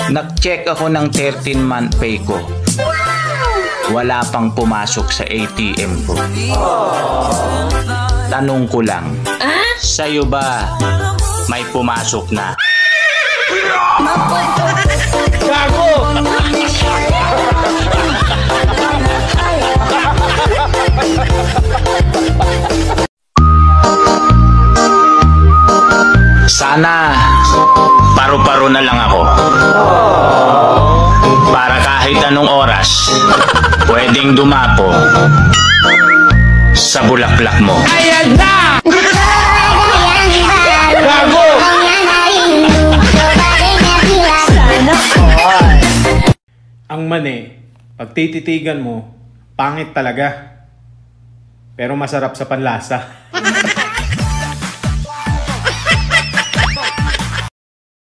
Nag-check ako ng 13-month pay ko. Wala pang pumasok sa ATM ko. Tanong ko lang, sa'yo ba may pumasok na? Gago! Sana paru-paro na lang ako. Para kahit anong oras, pwedeng dumapo sa bulaklak mo. Ayan na! Gago! Ang mani, pag tititigan mo, pangit talaga. Pero masarap sa panlasa.